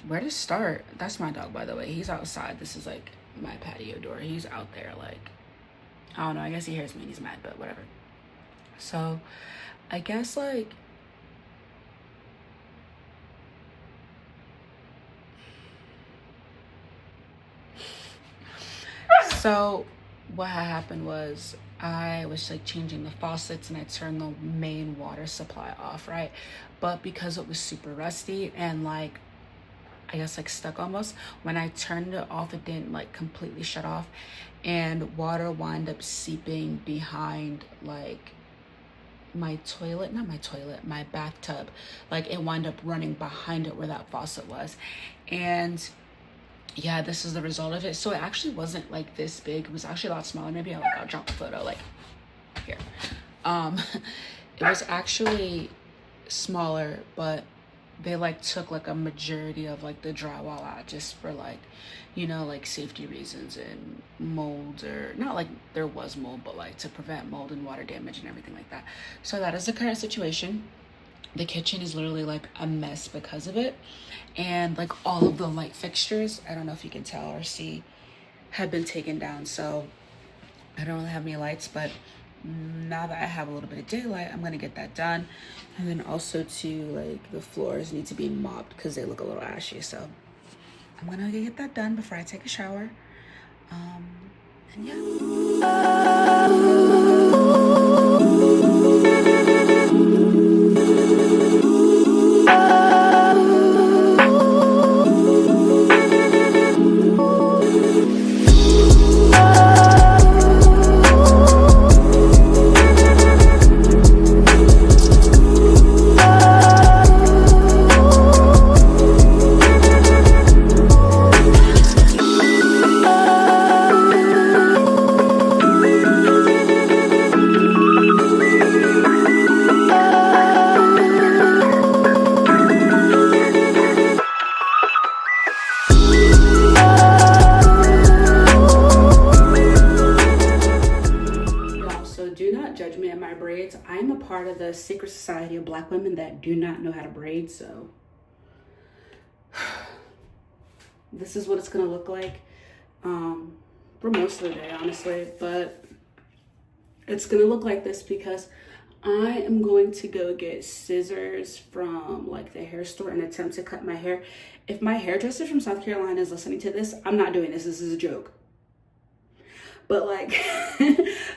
where to start? That's my dog, by the way. He's outside. This is like my patio door. He's out there, like, I don't know. I guess he hears me and he's mad, but whatever. So I guess like so what had happened was I was like changing the faucets and I turned the main water supply off, right? But because it was super rusty and like I guess like stuck almost, when I turned it off, it didn't like completely shut off, and water wound up seeping behind like my toilet, not my toilet, my bathtub. Like it wound up running behind it where that faucet was. And yeah, this is the result of it. So it actually wasn't like this big. It was actually a lot smaller. Maybe I'll drop a photo like here. It was actually smaller, but they like took like a majority of like the drywall out just for like, you know, like safety reasons and mold, or not like there was mold, but like to prevent mold and water damage and everything like that. So that is the current situation. The kitchen is literally like a mess because of it, and like all of the light fixtures, I don't know if you can tell or see, have been taken down. So I don't really have any lights, but now that I have a little bit of daylight, I'm gonna get that done. And then also too, like the floors need to be mopped because they look a little ashy. So I'm gonna get that done before I take a shower. And yeah. I'm a part of the secret society of Black women that do not know how to braid, so this is what it's gonna look like for most of the day, honestly. But it's gonna look like this because I am going to go get scissors from like the hair store and attempt to cut my hair. If my hairdresser from South Carolina is listening to this, I'm not doing this. This is a joke. But like,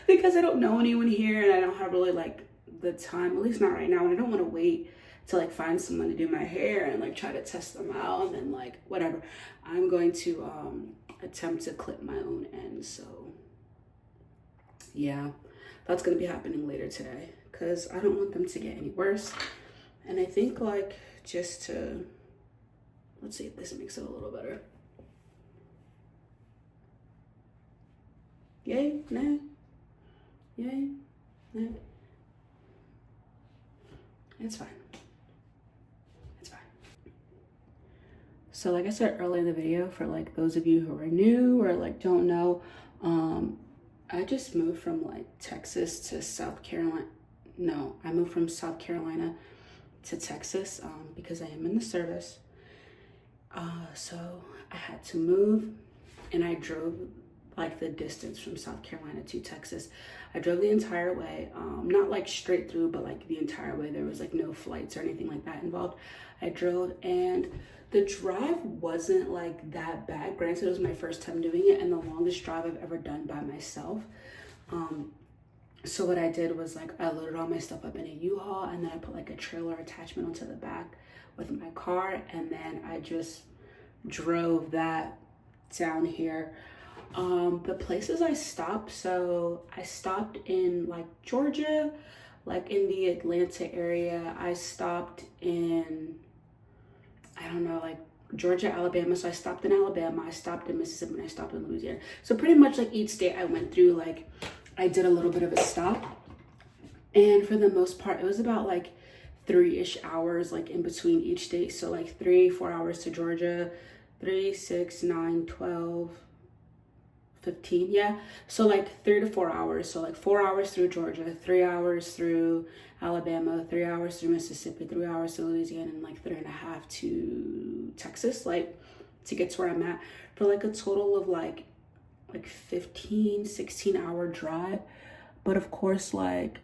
because I don't know anyone here and I don't have really like the time, at least not right now, and I don't want to wait to like find someone to do my hair and like try to test them out and then like whatever, I'm going to attempt to clip my own ends. So yeah, that's gonna be happening later today because I don't want them to get any worse. And I think like just to, let's see if this makes it a little better. Yay, nay, yay, nay. It's fine. It's fine. So like I said earlier in the video, for like those of you who are new or like don't know, I just moved from like Texas to South Carolina. No, I moved from South Carolina to Texas because I am in the service. So I had to move, and I drove like the distance from South Carolina to Texas. I drove the entire way, not like straight through, but like the entire way. There was like no flights or anything like that involved. I drove, and the drive wasn't like that bad. Granted, it was my first time doing it and the longest drive I've ever done by myself. So what I did was like I loaded all my stuff up in a U-Haul, and then I put like a trailer attachment onto the back with my car, and then I just drove that down here. The places I stopped, so I stopped in like Georgia, like in the Atlanta area. I stopped in, I don't know, like Georgia, Alabama. So I stopped in Alabama, I stopped in Mississippi, and I stopped in Louisiana. So pretty much like each state I went through, like I did a little bit of a stop. And for the most part, it was about like 3-ish hours like in between each state. So like 3-4 hours to Georgia, 3, 6, 9, 12, 15, yeah. So like 3 to 4 hours. So like 4 hours through Georgia, 3 hours through Alabama, 3 hours through Mississippi, 3 hours to Louisiana, and like 3.5 to Texas. Texas, like to get to where I'm at, for like a total of like 15-16 hour drive. But of course, like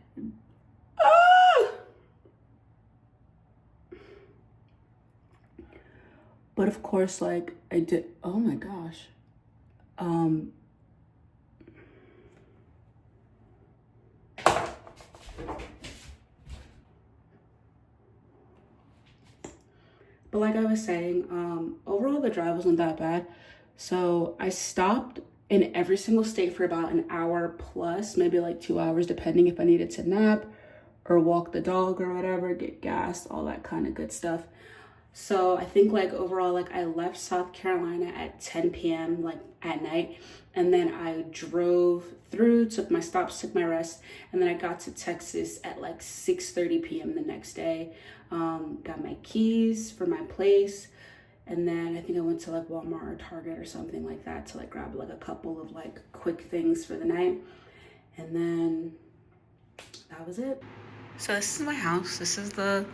but of course, like I did, oh my gosh. But like I was saying, overall the drive wasn't that bad. So I stopped in every single state for about an hour plus, maybe like 2 hours, depending if I needed to nap or walk the dog or whatever, get gas, all that kind of good stuff. So I think like overall, like I left South Carolina at 10 p.m. like at night, and then I drove through, took my stops, took my rest, and then I got to Texas at like 6:30 p.m. the next day. Got my keys for my place, and then I think I went to like Walmart or Target or something like that to like grab like a couple of like quick things for the night, and then that was it. So this is my house. This is the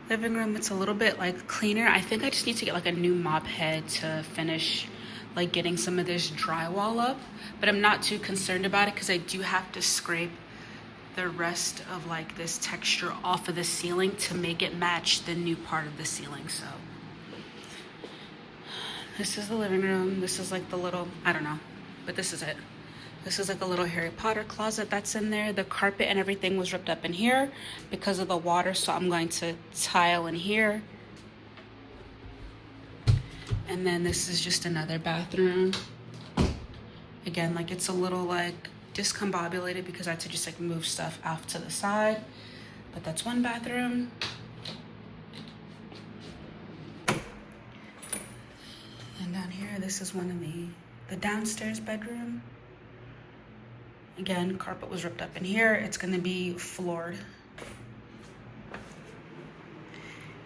living room. It's a little bit like cleaner. I think I just need to get like a new mop head to finish like getting some of this drywall up, but I'm not too concerned about it because I do have to scrape the rest of like this texture off of the ceiling to make it match the new part of the ceiling. So this is the living room. This is like the little, I don't know, but this is it. This is like a little Harry Potter closet that's in there. The carpet and everything was ripped up in here because of the water, so I'm going to tile in here. And then this is just another bathroom. Again, like it's a little like discombobulated because I had to just like move stuff off to the side. But that's one bathroom. And down here, this is one of the downstairs bedroom. Again, carpet was ripped up in here. It's gonna be floored.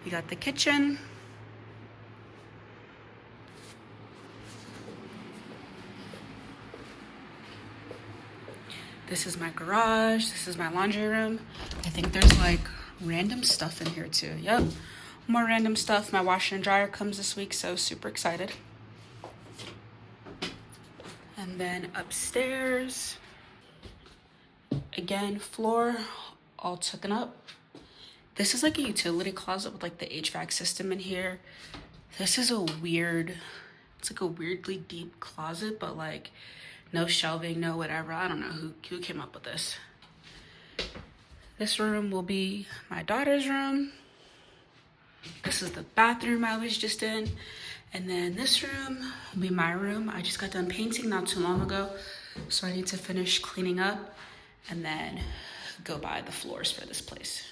You got the kitchen. This is my garage. This is my laundry room. I think there's like random stuff in here too. Yep, more random stuff. My washer and dryer comes this week, so super excited. And then upstairs, again, floor all taken up. This is like a utility closet with like the HVAC system in here. This is a weird, it's like a weirdly deep closet, but like no shelving, no whatever. I don't know who came up with this. This room will be my daughter's room. This is the bathroom I was just in. And then this room will be my room. I just got done painting not too long ago, so I need to finish cleaning up and then go buy the floors for this place.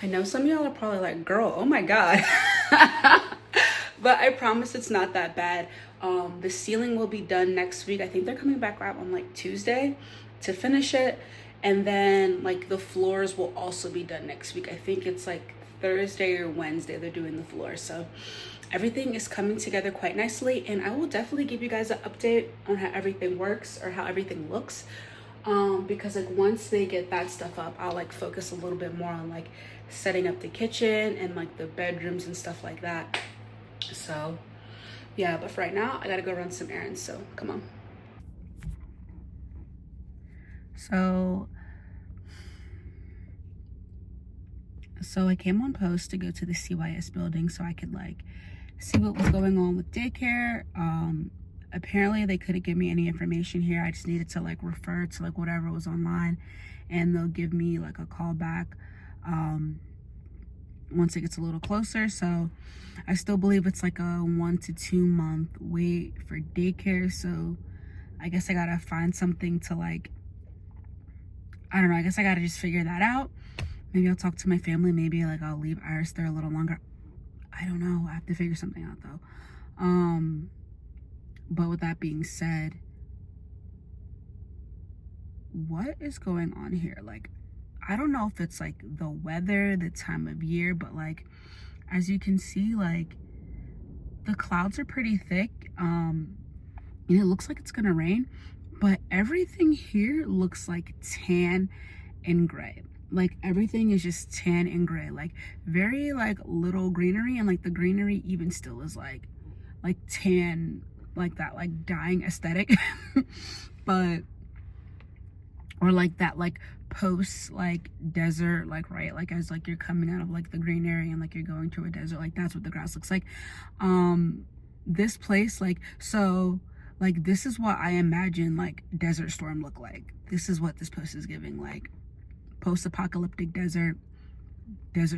I know some of y'all are probably like, girl, oh my God. But I promise it's not that bad. The ceiling will be done next week. I think they're coming back out on like Tuesday to finish it. And then like the floors will also be done next week. I think it's like Thursday or Wednesday they're doing the floor. So everything is coming together quite nicely. And I will definitely give you guys an update on how everything works or how everything looks. Because like once they get that stuff up, I'll like focus a little bit more on like setting up the kitchen and like the bedrooms and stuff like that. So yeah, but for right now I gotta go run some errands, so come on. So I came on post to go to the CYS building so I could like see what was going on with daycare. Apparently they couldn't give me any information here. I just needed to like refer to like whatever was online, and they'll give me like a call back once it gets a little closer. So I still believe it's like a 1 to 2 month wait for daycare. So I guess I gotta find something to like, I don't know, I guess I gotta just figure that out. Maybe I'll talk to my family. Maybe like I'll leave Iris there a little longer. I don't know. I have to figure something out though. But with that being said, what is going on here? Like, I don't know if it's like the weather, the time of year, but like, as you can see, like the clouds are pretty thick. And it looks like it's gonna rain, but everything here looks like tan and gray. like everything is just tan and gray, like very like little greenery, and like the greenery even still is like tan, like that like dying aesthetic. But or like that like post like desert, like right, like as like you're coming out of like the green area and like you're going to a desert, like that's what the grass looks like. This place, like, so like this is what I imagine like Desert Storm look like. This is what this post is giving, like post-apocalyptic desert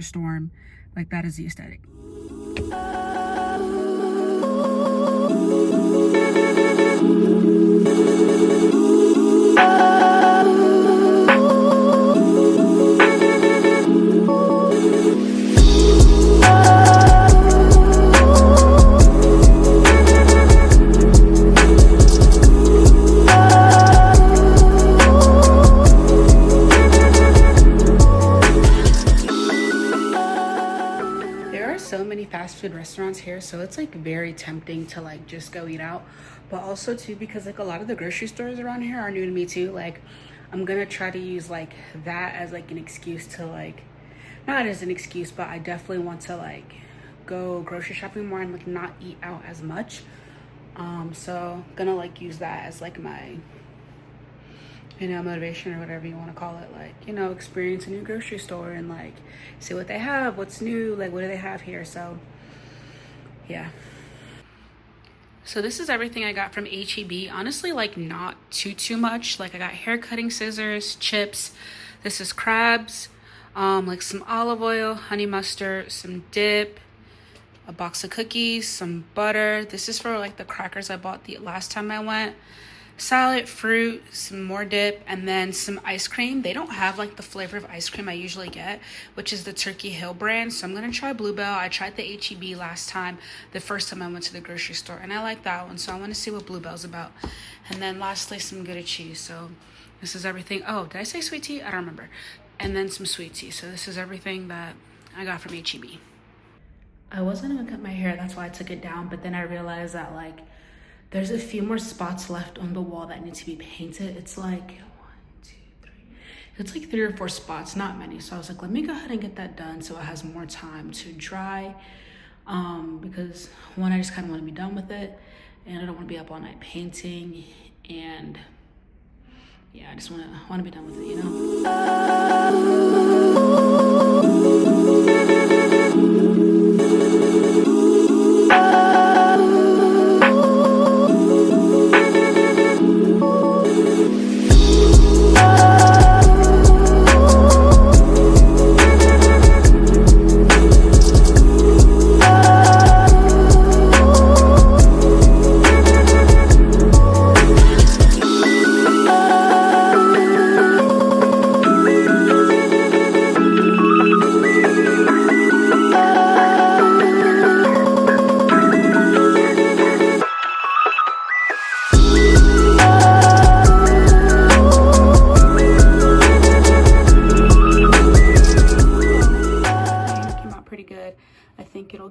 storm, like that is the aesthetic. Fast food restaurants here, so it's like very tempting to like just go eat out, but also too because like a lot of the grocery stores around here are new to me too. Like I'm gonna try to use like that as like an excuse to like, not as an excuse, but I definitely want to like go grocery shopping more and like not eat out as much. So gonna like use that as like my, you know, motivation or whatever you want to call it, like, you know, experience a new grocery store and like see what they have, what's new, like what do they have here. So yeah. So this is everything I got from HEB. Honestly, like not too much. Like I got hair cutting scissors, chips. This is crabs, like some olive oil, honey mustard, some dip, a box of cookies, some butter. This is for like the crackers I bought the last time I went. Salad, fruit, some more dip, and then some ice cream. They don't have like the flavor of ice cream I usually get, which is the Turkey Hill brand. So I'm gonna try Bluebell. I tried the HEB last time, the first time I went to the grocery store, and I like that one. So I want to see what Bluebell's about. And then lastly, some Gouda cheese. So this is everything. Oh, did I say sweet tea? I don't remember. And then some sweet tea. So this is everything that I got from HEB. I wasn't gonna cut my hair, that's why I took it down. But then I realized that like there's a few more spots left on the wall that need to be painted. It's like 1, 2, 3. It's like 3 or 4 spots, not many. So I was like, let me go ahead and get that done so it has more time to dry. Because one, I just kind of want to be done with it, and I don't want to be up all night painting. And yeah, I just want to be done with it, you know.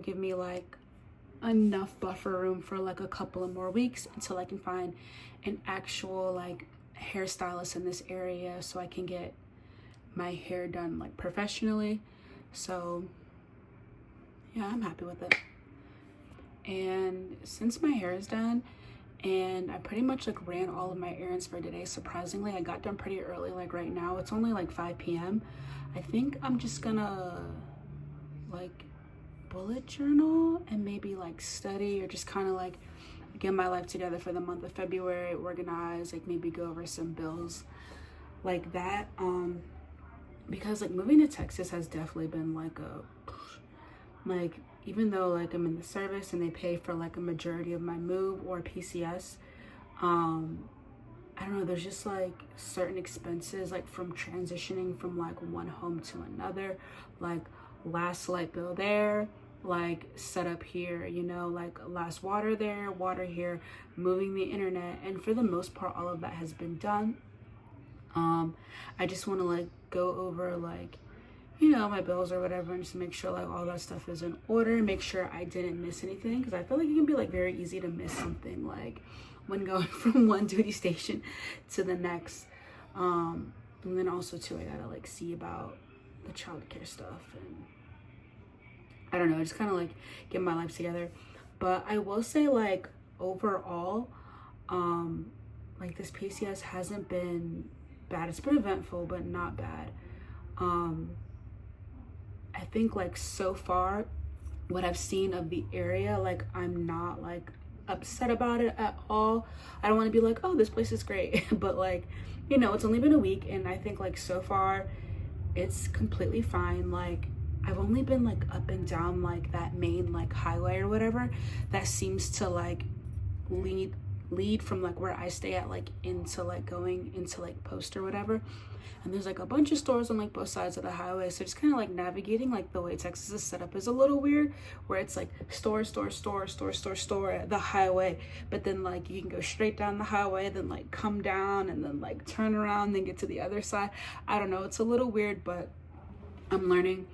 Give me like enough buffer room for like a couple of more weeks until I can find an actual like hairstylist in this area so I can get my hair done like professionally. So yeah, I'm happy with it. And since my hair is done and I pretty much like ran all of my errands for today, surprisingly I got done pretty early. Like right now it's only like 5 p.m. I think I'm just gonna like bullet journal and maybe like study or just kind of like get my life together for the month of February, organize, like maybe go over some bills like that. Because like moving to Texas has definitely been like like even though like I'm in the service and they pay for like a majority of my move or PCS, I don't know, there's just like certain expenses like from transitioning from like one home to another, like last light bill there, like setup here, you know, like last water there, water here, moving the internet, and for the most part all of that has been done. I just want to like go over like, you know, my bills or whatever and just make sure like all that stuff is in order, make sure I didn't miss anything, because I feel like it can be like very easy to miss something like when going from one duty station to the next. And then also too, I gotta like see about the childcare stuff, and I don't know, just kind of like get my life together. But I will say, like, overall, like this PCS hasn't been bad. It's been eventful, but not bad. I think like so far what I've seen of the area, like I'm not like upset about it at all. I don't want to be like, oh, this place is great, but like, you know, it's only been a week, and I think like so far it's completely fine. Like I've only been like up and down like that main like highway or whatever that seems to like lead from like where I stay at like into like going into like Post or whatever. And there's like a bunch of stores on like both sides of the highway, so just kind of like navigating like the way Texas is set up is a little weird, where it's like store at the highway, but then like you can go straight down the highway, then like come down and then like turn around, then get to the other side. I don't know, it's a little weird, but I'm learning.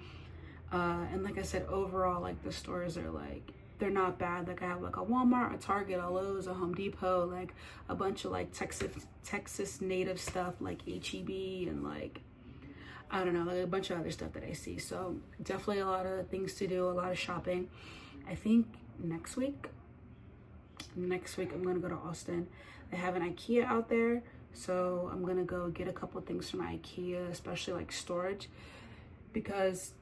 And like I said, overall, like the stores are like, they're not bad. Like I have like a Walmart, a Target, a Lowe's, a Home Depot, like a bunch of like Texas native stuff like HEB, and like, I don't know, like a bunch of other stuff that I see. So definitely a lot of things to do, a lot of shopping. I think next week I'm gonna go to Austin. They have an IKEA out there, so I'm gonna go get a couple things from IKEA, especially like storage, because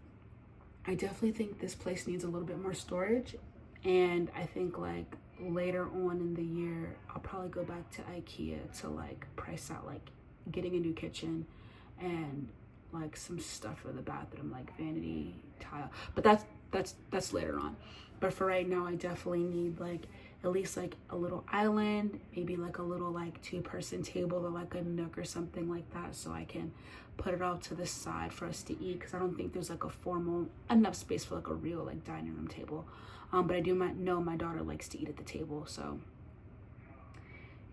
I definitely think this place needs a little bit more storage. And I think like later on in the year, I'll probably go back to IKEA to like price out like getting a new kitchen and like some stuff for the bathroom, like vanity tile. But that's later on. But for right now, I definitely need like at least like a little island, maybe like a little like 2-person table or like a nook or something like that, so I can put it all to the side for us to eat, because I don't think there's like a formal enough space for like a real like dining room table. But I do know my daughter likes to eat at the table, so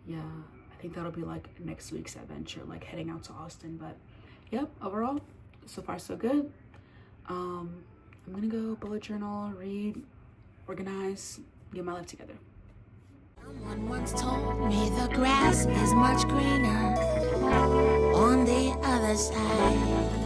yeah, I think that'll be like next week's adventure, like heading out to Austin. But yep, overall, so far so good. I'm gonna go bullet journal, read, organize, get my life together. Someone once told me the grass is much greener on the other side.